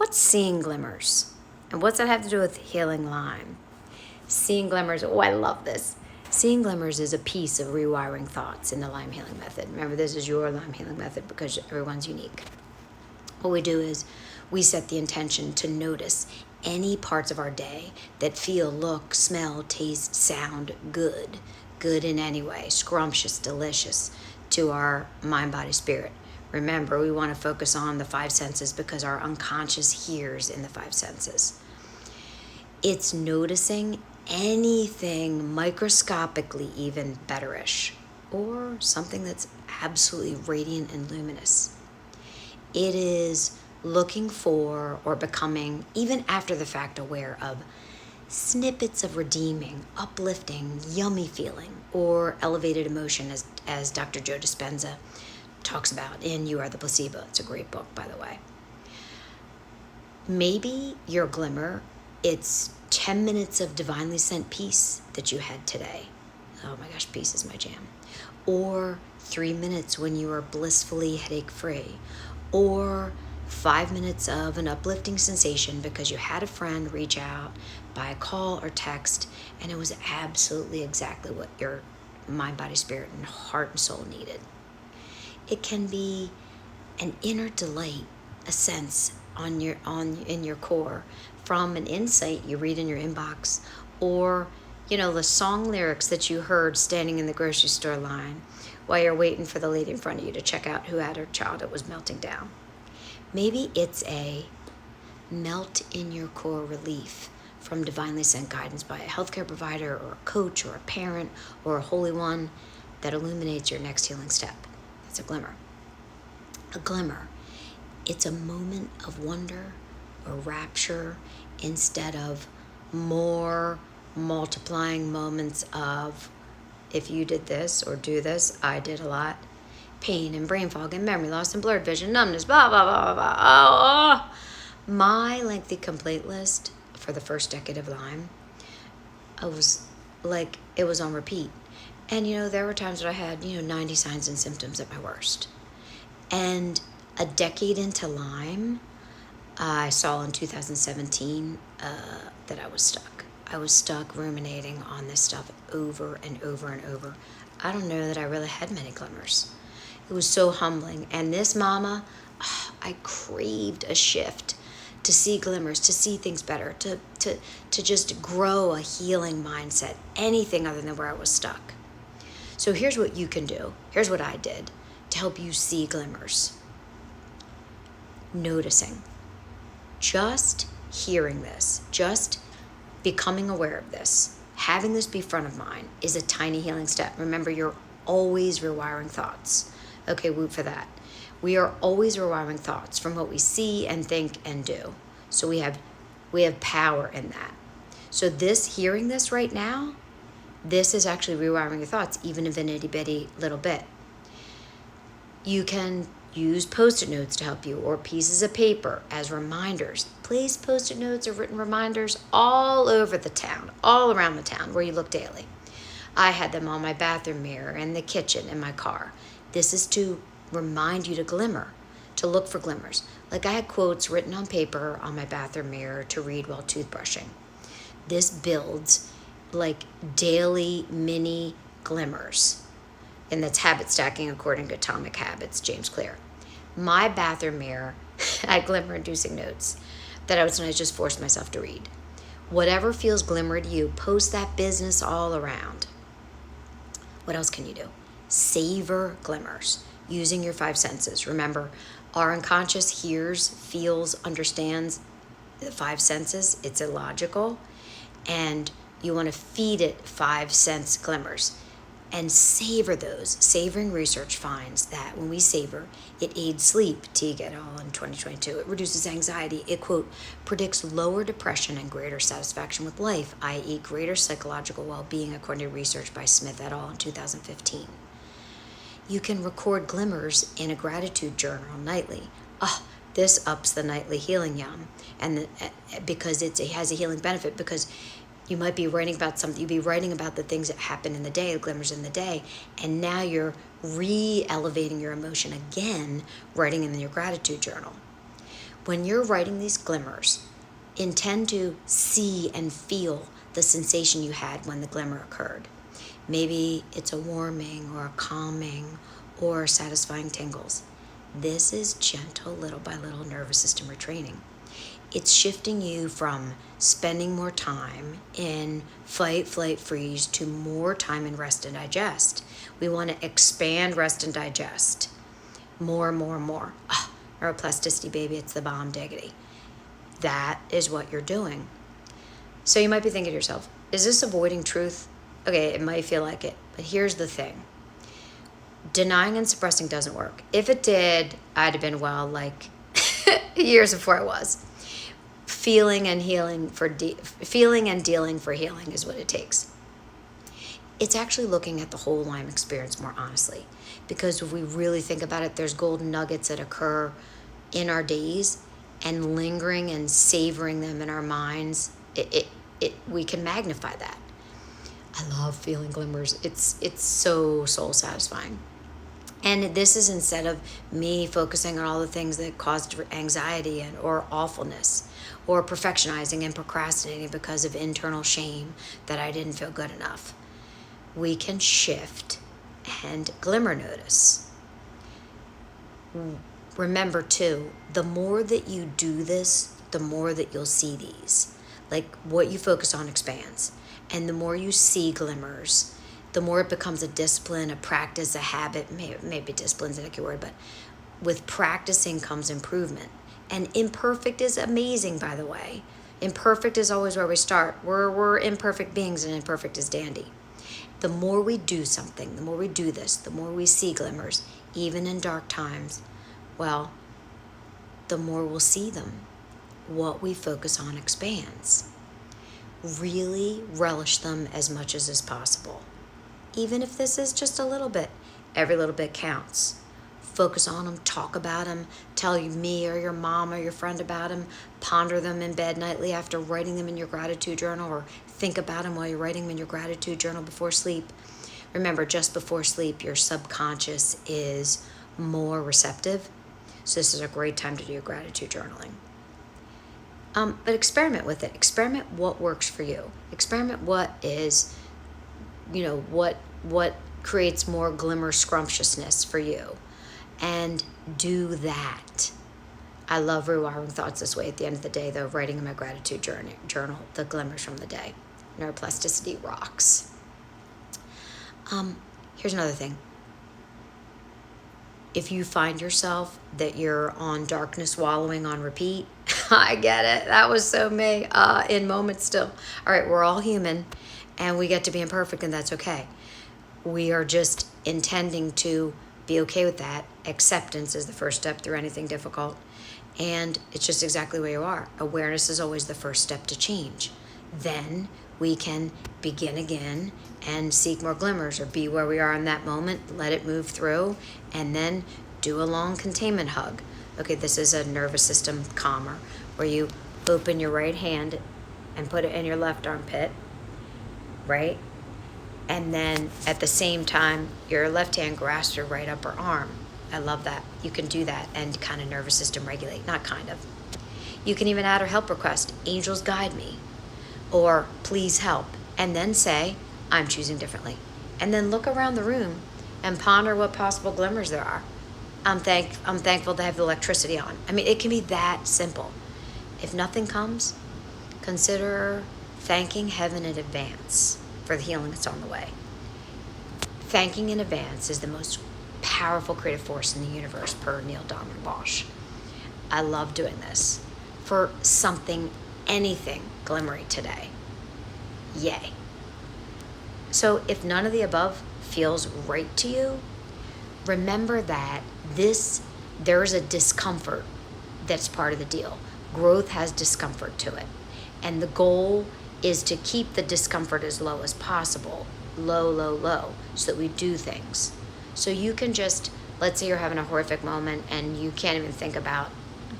what's seeing glimmers? And what's that have to do with healing Lyme? Seeing glimmers, oh, I love this. Seeing glimmers is a piece of rewiring thoughts in the Lyme healing method. Remember, this is your Lyme healing method because everyone's unique. What we do is we set the intention to notice any parts of our day that feel, look, smell, taste, sound good. Good in any way, scrumptious, delicious to our mind, body, spirit. Remember, we want to focus on the five senses because our unconscious hears in the five senses. It's noticing anything microscopically even betterish or something that's absolutely radiant and luminous. It is looking for or becoming, even after the fact, aware of snippets of redeeming, uplifting, yummy feeling, or elevated emotion, as Dr. Joe Dispenza talks about in You Are the Placebo. It's a great book, by the way. Maybe your glimmer, it's 10 minutes of divinely sent peace that you had today. Oh my gosh, peace is my jam. Or 3 minutes when you are blissfully headache-free. Or 5 minutes of an uplifting sensation because you had a friend reach out by a call or text, and it was absolutely exactly what your mind, body, spirit, and heart and soul needed. It can be an inner delight, a sense in your core from an insight you read in your inbox, or the song lyrics that you heard standing in the grocery store line while you're waiting for the lady in front of you to check out who had her child that was melting down. Maybe it's a melt in your core relief from divinely sent guidance by a healthcare provider or a coach or a parent or a holy one that illuminates your next healing step. That's a glimmer. A glimmer, it's a moment of wonder or rapture instead of more multiplying moments of, if you did this or do this, I did a lot. Pain and brain fog and memory loss and blurred vision, numbness, blah, blah, blah, blah, blah. Oh. My lengthy complaint list for the first decade of Lyme, it was on repeat. And, there were times that I had, 90 signs and symptoms at my worst. And a decade into Lyme, I saw in 2017 that I was stuck. I was stuck ruminating on this stuff over and over and over. I don't know that I really had many glimmers. It was so humbling. And this mama, I craved a shift to see glimmers, to see things better, to just grow a healing mindset, anything other than where I was stuck. So here's what you can do. Here's what I did to help you see glimmers. Noticing. Just hearing this, just becoming aware of this, having this be front of mind is a tiny healing step. Remember, you're always rewiring thoughts. Okay, whoop for that. We are always rewiring thoughts from what we see and think and do. So we have power in that. So hearing this right now, this is actually rewiring your thoughts, even if an itty bitty little bit. You can use Post-it notes to help you, or pieces of paper as reminders. Place Post-it notes or written reminders all over the town, all around the town where you look daily. I had them on my bathroom mirror, in the kitchen, in my car. This is to remind you to glimmer, to look for glimmers. Like I had quotes written on paper on my bathroom mirror to read while toothbrushing. This builds like daily mini glimmers. And that's habit stacking according to Atomic Habits, James Clear. My bathroom mirror had glimmer-inducing notes that I would sometimes just force myself to read. Whatever feels glimmer to you, post that business all around. What else can you do? Savor glimmers using your five senses. Remember, our unconscious hears, feels, understands the five senses. It's illogical. And you want to feed it five sense glimmers. And savor those. Savoring research finds that when we savor, it aids sleep, Teague et al. In 2022. It reduces anxiety. It, quote, predicts lower depression and greater satisfaction with life, i.e. greater psychological well-being, according to research by Smith et al. In 2015. You can record glimmers in a gratitude journal nightly. This ups the nightly healing yum. And because it has a healing benefit, because you might be writing about something, you'd be writing about the things that happen in the day, the glimmers in the day, and now you're re-elevating your emotion again, writing in your gratitude journal. When you're writing these glimmers, intend to see and feel the sensation you had when the glimmer occurred. Maybe it's a warming or a calming or satisfying tingles. This is gentle, little by little nervous system retraining. It's shifting you from spending more time in fight, flight, freeze to more time in rest and digest. We want to expand rest and digest. More and more and more. Neuroplasticity, baby, it's the bomb diggity. That is what you're doing. So you might be thinking to yourself, is this avoiding truth? Okay, it might feel like it, but here's the thing. Denying and suppressing doesn't work. If it did, I'd have been well like years before I was. Feeling and dealing for healing is what it takes. It's actually looking at the whole Lyme experience more honestly, because if we really think about it, there's golden nuggets that occur in our days, and lingering and savoring them in our minds, we can magnify that. I love feeling glimmers. It's so soul satisfying. And this is instead of me focusing on all the things that caused anxiety or awfulness, or perfectionizing and procrastinating because of internal shame that I didn't feel good enough. We can shift and glimmer notice. Remember too, the more that you do this, the more that you'll see these. Like what you focus on expands. And the more you see glimmers, the more it becomes a discipline, a practice, a habit. Maybe discipline's an accurate word, but with practicing comes improvement. And imperfect is amazing, by the way. Imperfect is always where we start. We're imperfect beings, and imperfect is dandy. The more we do something, the more we do this, the more we see glimmers, even in dark times, well, the more we'll see them. What we focus on expands. Really relish them as much as is possible. Even if this is just a little bit, every little bit counts. Focus on them, talk about them, tell me or your mom or your friend about them, ponder them in bed nightly after writing them in your gratitude journal, or think about them while you're writing them in your gratitude journal before sleep. Remember, just before sleep, your subconscious is more receptive. So this is a great time to do your gratitude journaling. But experiment with it. Experiment what works for you. Experiment what is, what creates more glimmer scrumptiousness for you. And do that. I love rewiring thoughts this way at the end of the day, though, writing in my gratitude journal, the glimmers from the day. Neuroplasticity rocks. Here's another thing. If you find yourself that you're on darkness wallowing on repeat, I get it. That was so me in moments still. All right, we're all human, and we get to be imperfect, and that's okay. We are just intending to be okay with that. Acceptance is the first step through anything difficult, and it's just exactly where you are. Awareness is always the first step to change. Then we can begin again and seek more glimmers, or be where we are in that moment, let it move through, and then do a long containment hug. Okay, this is a nervous system calmer, where you open your right hand and put it in your left armpit, right? And then at the same time, your left hand grasps your right upper arm. I love that. You can do that and kind of nervous system regulate. Not kind of. You can even add a help request. Angels guide me. Or please help. And then say, I'm choosing differently. And then look around the room and ponder what possible glimmers there are. I'm thankful to have the electricity on. I mean, it can be that simple. If nothing comes, consider thanking heaven in advance for the healing that's on the way. Thanking in advance is the most powerful creative force in the universe, per Neil Donald Walsh. I love doing this for something, anything glimmery today. Yay. So if none of the above feels right to you, remember that there is a discomfort that's part of the deal. Growth has discomfort to it. And the goal is to keep the discomfort as low as possible. Low, so that we do things. So you can just, let's say you're having a horrific moment and you can't even think about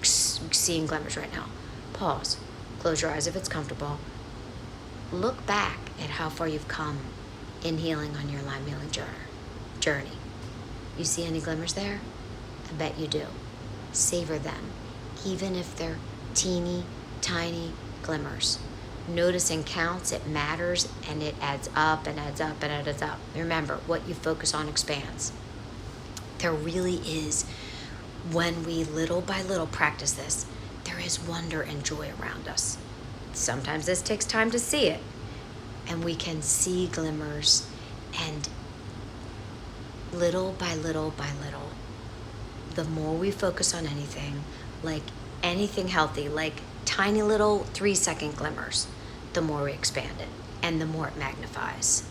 seeing glimmers right now. Pause. Close your eyes if it's comfortable. Look back at how far you've come in healing on your Lyme healing journey. You see any glimmers there? I bet you do. Savor them. even if they're teeny tiny glimmers. Noticing counts, it matters, and it adds up and adds up and adds up. Remember, what you focus on expands. There really is, when we little by little practice this, there is wonder and joy around us. Sometimes this takes time to see it, and we can see glimmers, and little by little by little, the more we focus on anything, like anything healthy, like tiny little 3-second glimmers, the more we expand it and the more it magnifies.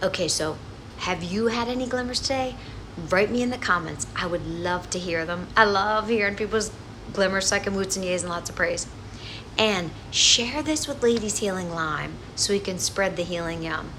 Okay, so have you had any glimmers today? Write me in the comments. I would love to hear them. I love hearing people's glimmers, so I can moots and yays and lots of praise. And share this with Ladies Healing Lyme so we can spread the healing yum.